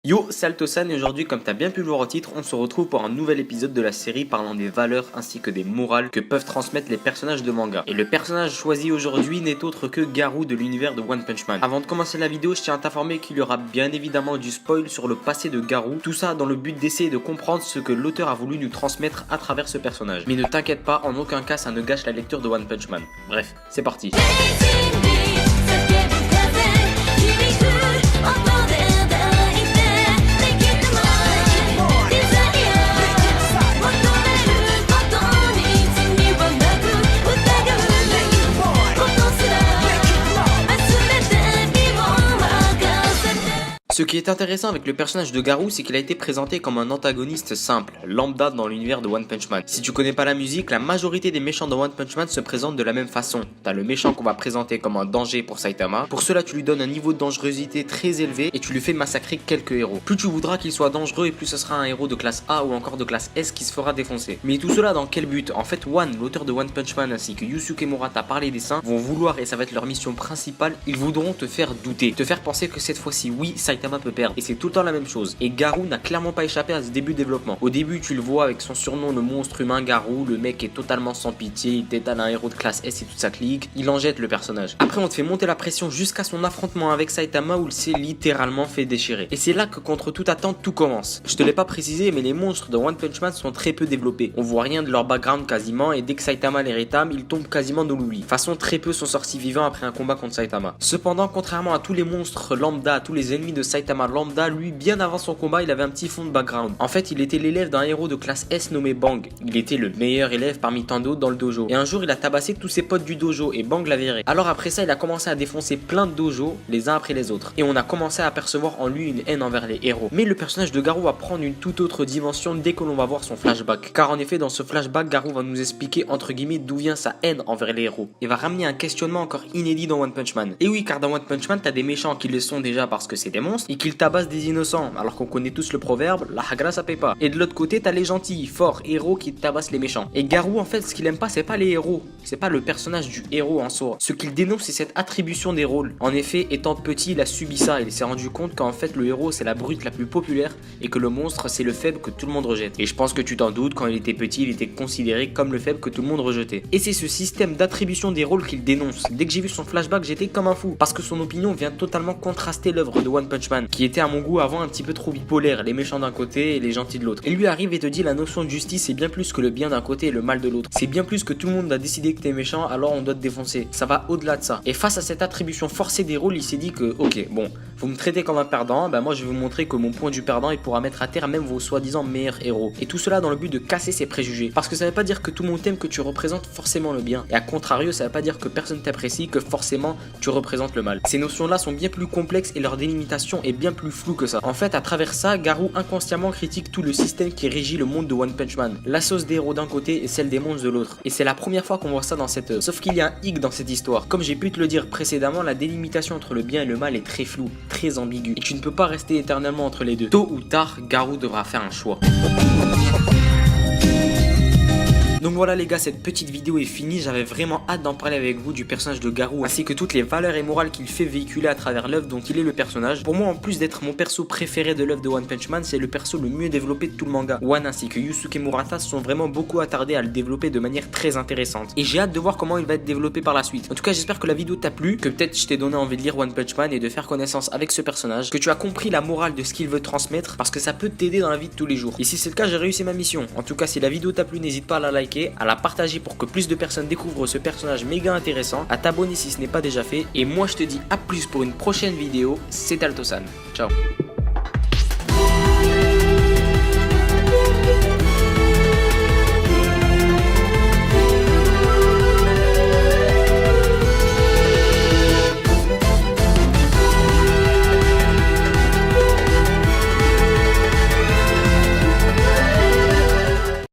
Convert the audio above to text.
Yo, c'est Altosan et aujourd'hui, comme t'as bien pu le voir au titre, on se retrouve pour un nouvel épisode de la série parlant des valeurs ainsi que des morales que peuvent transmettre les personnages de manga. Et le personnage choisi aujourd'hui n'est autre que Garou de l'univers de One Punch Man. Avant de commencer la vidéo, je tiens à t'informer qu'il y aura bien évidemment du spoil sur le passé de Garou, tout ça dans le but d'essayer de comprendre ce que l'auteur a voulu nous transmettre à travers ce personnage. Mais ne t'inquiète pas, en aucun cas ça ne gâche la lecture de One Punch Man. Bref, c'est parti. Ce qui est intéressant avec le personnage de Garou, c'est qu'il a été présenté comme un antagoniste simple, lambda dans l'univers de One Punch Man. Si tu connais pas la musique, la majorité des méchants de One Punch Man se présentent de la même façon. T'as le méchant qu'on va présenter comme un danger pour Saitama. Pour cela, tu lui donnes un niveau de dangerosité très élevé et tu lui fais massacrer quelques héros. Plus tu voudras qu'il soit dangereux et plus ce sera un héros de classe A ou encore de classe S qui se fera défoncer. Mais tout cela dans quel but? En fait, One, l'auteur de One Punch Man ainsi que Yusuke Murata par les dessins, vont vouloir, et ça va être leur mission principale, ils voudront te faire douter, te faire penser que cette fois-ci, oui, Saitama peut perdre, et c'est tout le temps la même chose. Et Garou n'a clairement pas échappé à ce début de développement. Au début, tu le vois avec son surnom, le monstre humain Garou, le mec est totalement sans pitié, il t'étale un héros de classe S et toute sa clique, il en jette le personnage. Après, on te fait monter la pression jusqu'à son affrontement avec Saitama où il s'est littéralement fait déchirer. Et c'est là que contre toute attente, tout commence. Je te l'ai pas précisé, mais les monstres de One Punch Man sont très peu développés. On voit rien de leur background quasiment, et dès que Saitama les rétame, ils tombent quasiment dans l'oubli. De toute façon, très peu sont sortis vivants après un combat contre Saitama. Cependant, contrairement à tous les monstres lambda, à tous les ennemis de Saitama lambda, lui, bien avant son combat, il avait un petit fond de background. En fait, il était l'élève d'un héros de classe S nommé Bang. Il était le meilleur élève parmi tant d'autres dans le dojo. Et un jour, il a tabassé tous ses potes du dojo et Bang l'a viré. Alors après ça, il a commencé à défoncer plein de dojos, les uns après les autres. Et on a commencé à apercevoir en lui une haine envers les héros. Mais le personnage de Garou va prendre une toute autre dimension dès que l'on va voir son flashback. Car en effet, dans ce flashback, Garou va nous expliquer entre guillemets d'où vient sa haine envers les héros. Et va ramener un questionnement encore inédit dans One Punch Man. Et oui, car dans One Punch Man, t'as des méchants qui le sont déjà parce que c'est des monstres et qu'ils tabassent des innocents. Alors qu'on connaît tous le proverbe, la hagra ça paye pas. Et de l'autre côté, t'as les gentils, forts, héros qui tabassent les méchants. Et Garou, en fait, ce qu'il aime pas, c'est pas les héros, c'est pas le personnage du héros en soi. Ce qu'il dénonce, c'est cette attribution des rôles. En effet, étant petit, il a subi ça. Il s'est rendu compte qu'en fait, le héros, c'est la brute la plus populaire et que le monstre, c'est le faible que tout le monde rejette. Et je pense que tu t'en doutes, quand il était petit, il était considéré comme le faible que tout le monde rejetait. Et c'est ce système d'attribution des rôles qu'il dénonce. Dès que j'ai vu son flashback, j'étais comme un fou. Parce que son opinion vient totalement contraster l'œuvre de One Punch Man, qui était à mon goût avant un petit peu trop bipolaire, les méchants d'un côté et les gentils de l'autre. Et lui arrive et te dit la notion de justice c'est bien plus que le bien d'un côté et le mal de l'autre. C'est bien plus que tout le monde a décidé que t'es méchant alors on doit te défoncer. Ça va au-delà de ça. Et face à cette attribution forcée des rôles, il s'est dit que ok, bon, vous me traitez comme un perdant, bah moi je vais vous montrer que mon point du perdant il pourra mettre à terre même vos soi-disant meilleurs héros. Et tout cela dans le but de casser ses préjugés. Parce que ça veut pas dire que tout le monde t'aime, que tu représentes forcément le bien. Et à contrario, ça veut pas dire que personne t'apprécie, que forcément tu représentes le mal. Ces notions-là sont bien plus complexes et leur délimitation est bien plus floue que ça. En fait, à travers ça, Garou inconsciemment critique tout le système qui régit le monde de One Punch Man. La sauce des héros d'un côté et celle des monstres de l'autre. Et c'est la première fois qu'on voit ça dans cette œuvre. Sauf qu'il y a un hic dans cette histoire. Comme j'ai pu te le dire précédemment, la délimitation entre le bien et le mal est très floue, très ambiguë. Et tu ne peux pas rester éternellement entre les deux. Tôt ou tard, Garou devra faire un choix. Donc voilà les gars, cette petite vidéo est finie, j'avais vraiment hâte d'en parler avec vous du personnage de Garou ainsi que toutes les valeurs et morales qu'il fait véhiculer à travers l'œuvre dont il est le personnage. Pour moi, en plus d'être mon perso préféré de l'œuvre de One Punch Man, c'est le perso le mieux développé de tout le manga. One ainsi que Yusuke Murata se sont vraiment beaucoup attardés à le développer de manière très intéressante. Et j'ai hâte de voir comment il va être développé par la suite. En tout cas, j'espère que la vidéo t'a plu, que peut-être je t'ai donné envie de lire One Punch Man et de faire connaissance avec ce personnage, que tu as compris la morale de ce qu'il veut transmettre parce que ça peut t'aider dans la vie de tous les jours. Et si c'est le cas, j'ai réussi ma mission. En tout cas, si la vidéo t'a plu, n'hésite pas à la liker, à la partager pour que plus de personnes découvrent ce personnage méga intéressant, à t'abonner si ce n'est pas déjà fait, et moi je te dis à plus pour une prochaine vidéo, c'est Altosan, ciao.